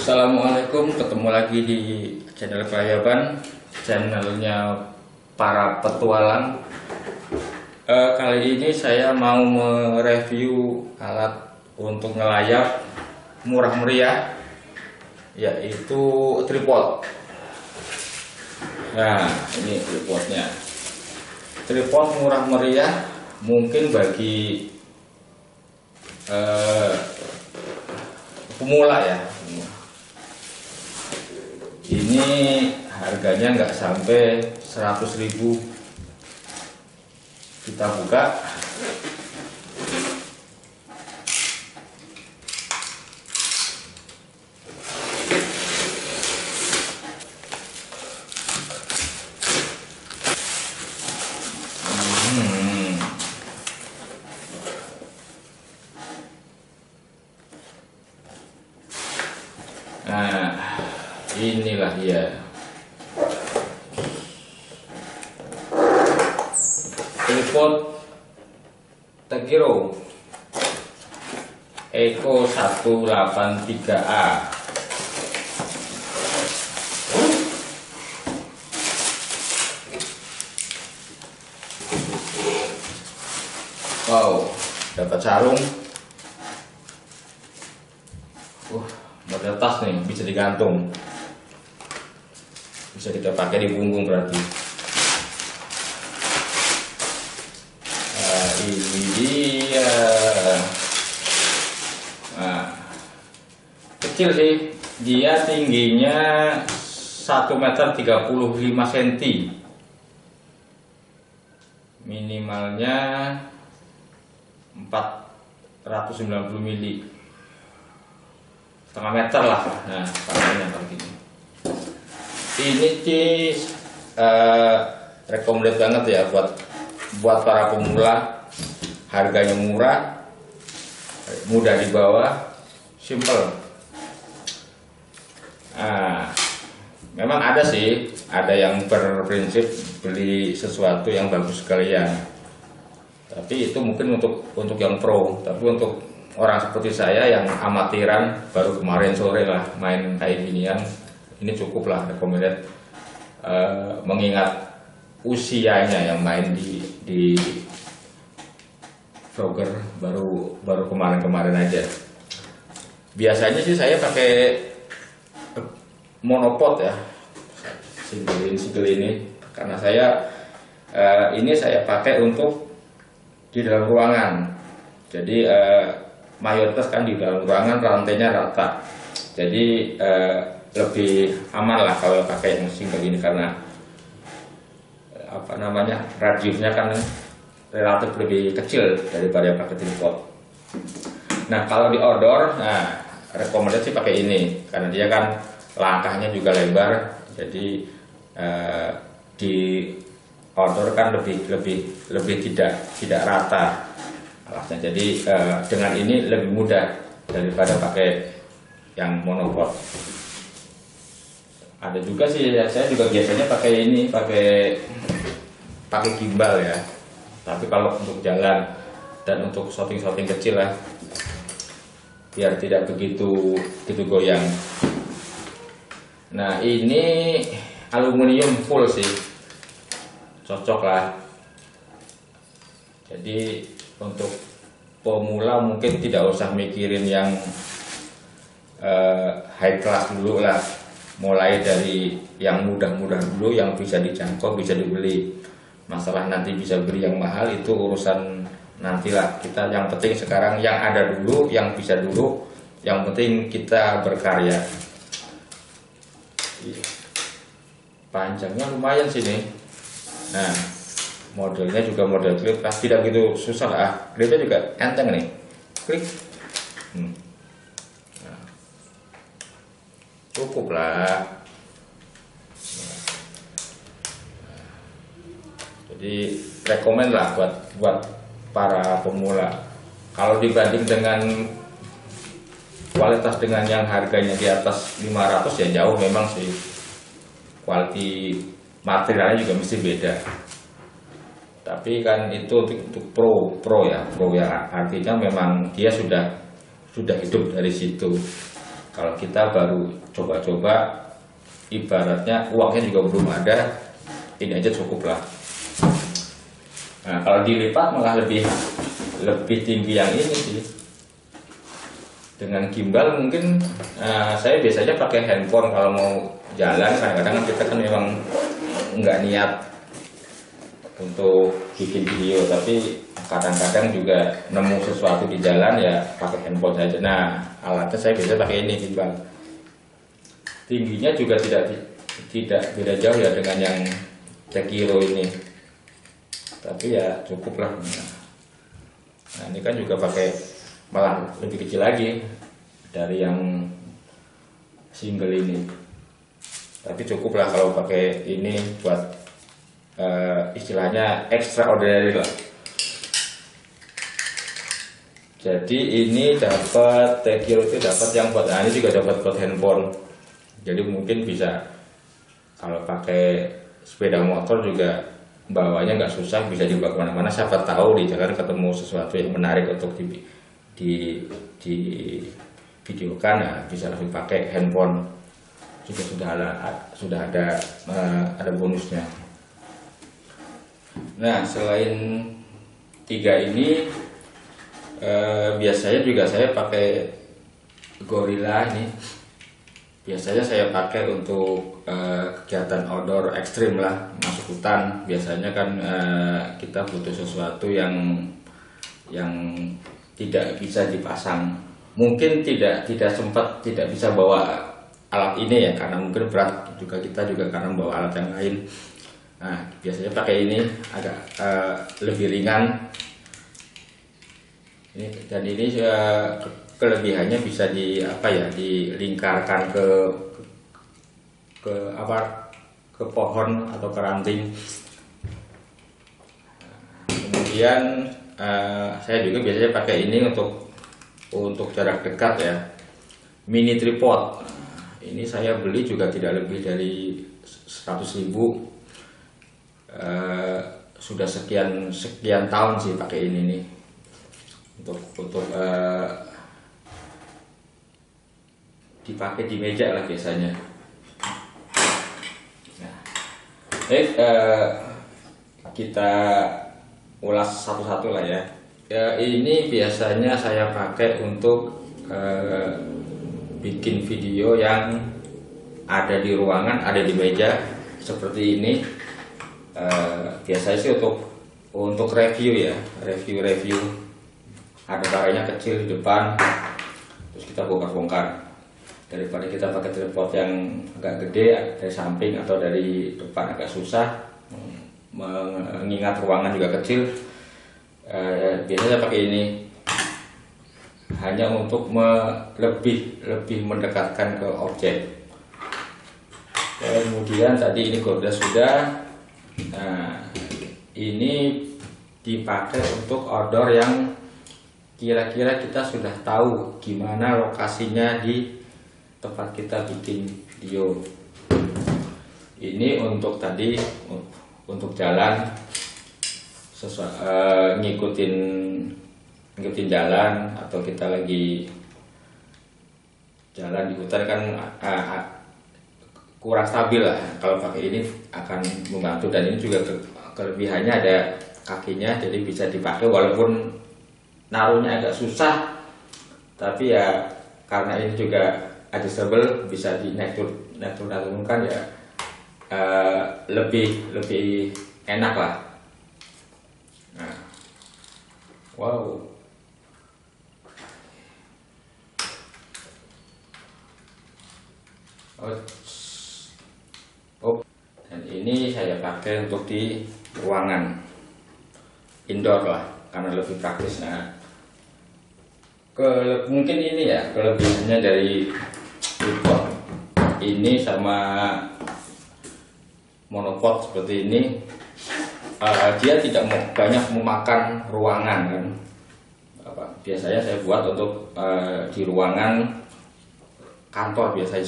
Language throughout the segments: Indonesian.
Assalamualaikum, ketemu lagi di channel Kelayaban, channelnya para petualang. Kali ini saya mau mereview alat untuk ngelayap murah meriah, yaitu tripod. Nah, ini tripodnya. Tripod murah meriah mungkin bagi pemula ya. Ini harganya nggak sampai 100.000. Kita buka. Nah, inilah dia. Tripod Tegiro Eco 183A. Wow, dapat sarung. Model tas nih, bisa digantung, bisa kita pakai di punggung berarti. Ini dia. Nah, kecil sih, dia tingginya 1,35 cm, minimalnya 490 mili, setengah meter lah. Nah, panjangnya begini. Ini sih recommended banget ya buat para pemula. Harganya murah, mudah dibawa, simple. Nah, memang ada yang berprinsip beli sesuatu yang bagus sekalian. Tapi itu mungkin untuk yang pro. Tapi untuk orang seperti saya yang amatiran, baru kemarin sore lah main kayak ginian, ini cukup lah recommended. Mengingat usianya yang main di Frogger baru kemarin aja. Biasanya sih saya pakai monopod ya, single ini, karena ini saya pakai untuk di dalam ruangan. Jadi mayoritas kan di dalam ruangan, rantainya rata, jadi lebih aman lah kalau pakai yang single ini, karena radiusnya kan relatif lebih kecil daripada yang pakai tripod. Nah, kalau di outdoor, rekomendasi pakai ini karena dia kan langkahnya juga lebar, jadi di outdoor kan lebih tidak rata alasnya. Jadi dengan ini lebih mudah daripada pakai yang monopod. Ada juga sih, saya juga biasanya pakai ini, pakai gimbal ya. Tapi kalau untuk jalan dan untuk shooting kecil lah, biar tidak begitu goyang. Nah, ini aluminium full sih, cocok lah. Jadi untuk pemula mungkin tidak usah mikirin yang high class dulu lah. Mulai dari yang mudah-mudah dulu, yang bisa dijangkau, bisa dibeli. Masalah nanti bisa beli yang mahal itu urusan nantilah. Kita yang penting sekarang yang ada dulu, yang bisa dulu, yang penting kita berkarya. Panjangnya lumayan sih nih. Nah, modelnya juga model klip lah, tidak gitu susah lah. Klipnya juga enteng nih, klik. Nah, cukup lah. Jadi rekomend lah buat para pemula. Kalau dibanding dengan kualitas dengan yang harganya di atas 500 ya jauh memang sih. Kualitas materialnya juga mesti beda. Tapi kan itu untuk pro ya artinya memang dia sudah hidup dari situ. Kalau kita baru coba-coba, ibaratnya uangnya juga belum ada, ini aja cukup lah. Nah, kalau dilipat malah lebih tinggi yang ini sih. Dengan gimbal mungkin saya biasanya pakai handphone kalau mau jalan. Kadang-kadang kita kan memang nggak niat untuk bikin video, tapi kadang-kadang juga nemu sesuatu di jalan ya pakai handphone saja. Nah, alatnya saya biasa pakai ini gimbal. Tingginya juga tidak beda jauh ya dengan yang Cekiro ini, tapi ya cukup lah. Nah, ini kan juga pakai malah lebih kecil lagi dari yang single ini, tapi cukup lah kalau pakai ini buat istilahnya extraordinary lah. Jadi ini dapat Cekiro itu dapat yang buat, nah ini juga dapat buat handphone. Jadi mungkin bisa kalau pakai sepeda motor juga bawanya nggak susah, bisa dibawa kemana-mana. Siapa tahu di jalan ketemu sesuatu yang menarik untuk di videokan, nah, bisa langsung pakai handphone. Juga sudah ada bonusnya. Nah, selain 3 ini biasanya juga saya pakai Gorilla ini. Biasanya saya pakai untuk kegiatan outdoor ekstrim lah, masuk hutan. Biasanya kan kita butuh sesuatu yang tidak bisa dipasang. Mungkin tidak bisa bawa alat ini ya, karena mungkin berat juga, kita juga karena bawa alat yang lain. Nah, biasanya pakai ini agak lebih ringan. Dan ini kelebihannya bisa dilingkarkan ke pohon atau ke ranting. Kemudian saya juga biasanya pakai ini untuk jarak dekat ya, mini tripod. Ini saya beli juga tidak lebih dari 100.000. Sudah sekian tahun sih pakai ini nih, untuk dipakai di meja lah biasanya. Nah, kita ulas satu-satu lah ya. Ini biasanya saya pakai untuk bikin video yang ada di ruangan, ada di meja seperti ini. Biasanya sih untuk review ya, review. Ada barangnya kecil di depan, terus kita bongkar-bongkar. Daripada kita pakai tripod yang agak gede dari samping atau dari depan agak susah, mengingat ruangan juga kecil. Biasanya pakai ini hanya untuk lebih mendekatkan ke objek. Kemudian tadi ini Gorilla sudah. Nah, ini dipakai untuk outdoor yang kira-kira kita sudah tahu gimana lokasinya di tempat kita bikin video. Ini untuk jalan, ngikutin jalan, atau kita lagi jalan di hutan kan kurang stabil lah. Kalau pakai ini akan membantu, dan ini juga kelebihannya ada kakinya, jadi bisa dipakai walaupun naruhnya agak susah, tapi ya karena ini juga adjustable, bisa turunkan ya, lebih enak lah. Nah, wow. Dan ini saya pakai untuk di ruangan indoor lah, karena lebih praktis. Nah, mungkin ini ya kelebihannya dari tripod ini sama monopod seperti ini. Dia tidak banyak memakan ruangan kan. Biasanya saya buat untuk di ruangan kantor, biasanya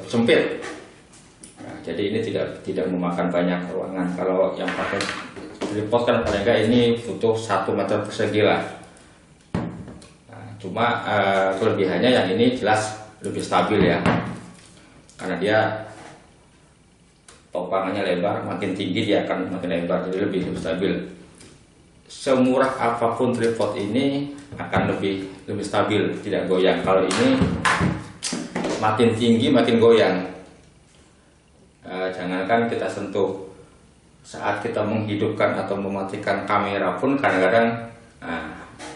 sempit. Nah, jadi ini tidak memakan banyak ruangan. Kalau yang pakai tripod kan paling nggak ini butuh 1 meter persegi lah. Nah, cuma kelebihannya yang ini jelas lebih stabil ya, karena dia topangannya lebar, makin tinggi dia akan makin lebar, jadi lebih stabil. Semurah apapun tripod ini akan lebih stabil, tidak goyang. Kalau ini makin tinggi makin goyang. Jangankan kita sentuh, saat kita menghidupkan atau mematikan kamera pun kadang-kadang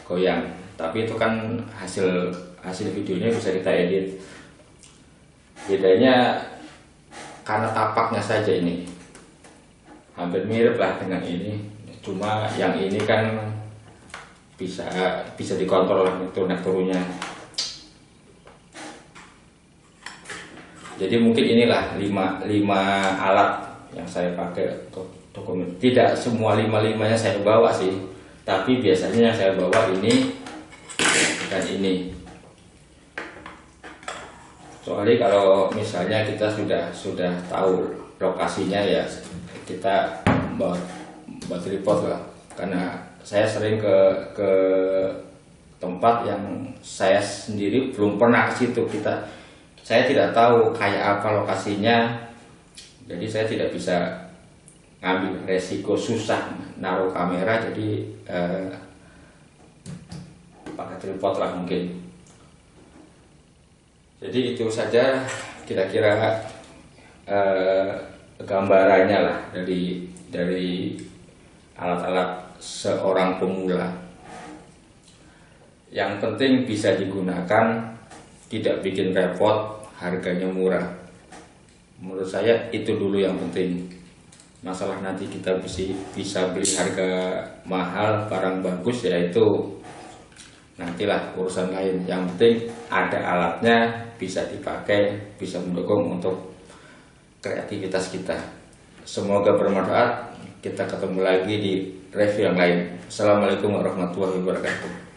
goyang. Tapi itu kan hasil videonya bisa kita edit. Bedanya karena tapaknya saja, ini hampir mirip lah dengan ini, cuma yang ini kan bisa dikontrol lah naik turunnya. Jadi mungkin inilah 5 alat yang saya pakai untuk dokumen. Tidak semua 5-5-nya saya bawa sih, tapi biasanya yang saya bawa ini dan ini. Soalnya kalau misalnya kita sudah tahu lokasinya ya, kita bawa tripod lah. Karena saya sering ke tempat yang saya sendiri belum pernah ke situ. Saya tidak tahu kayak apa lokasinya, jadi saya tidak bisa ngambil resiko susah naruh kamera, jadi pakai tripod lah mungkin. Jadi itu saja kira-kira gambarannya lah dari alat-alat seorang pemula. Yang penting bisa digunakan, tidak bikin repot, harganya murah. Menurut saya itu dulu yang penting. Masalah nanti kita bisa beli harga mahal, barang bagus, yaitu nantilah urusan lain. Yang penting ada alatnya, bisa dipakai, bisa mendukung untuk kreativitas kita. Semoga bermanfaat. Kita ketemu lagi di review yang lain. Assalamualaikum warahmatullahi wabarakatuh.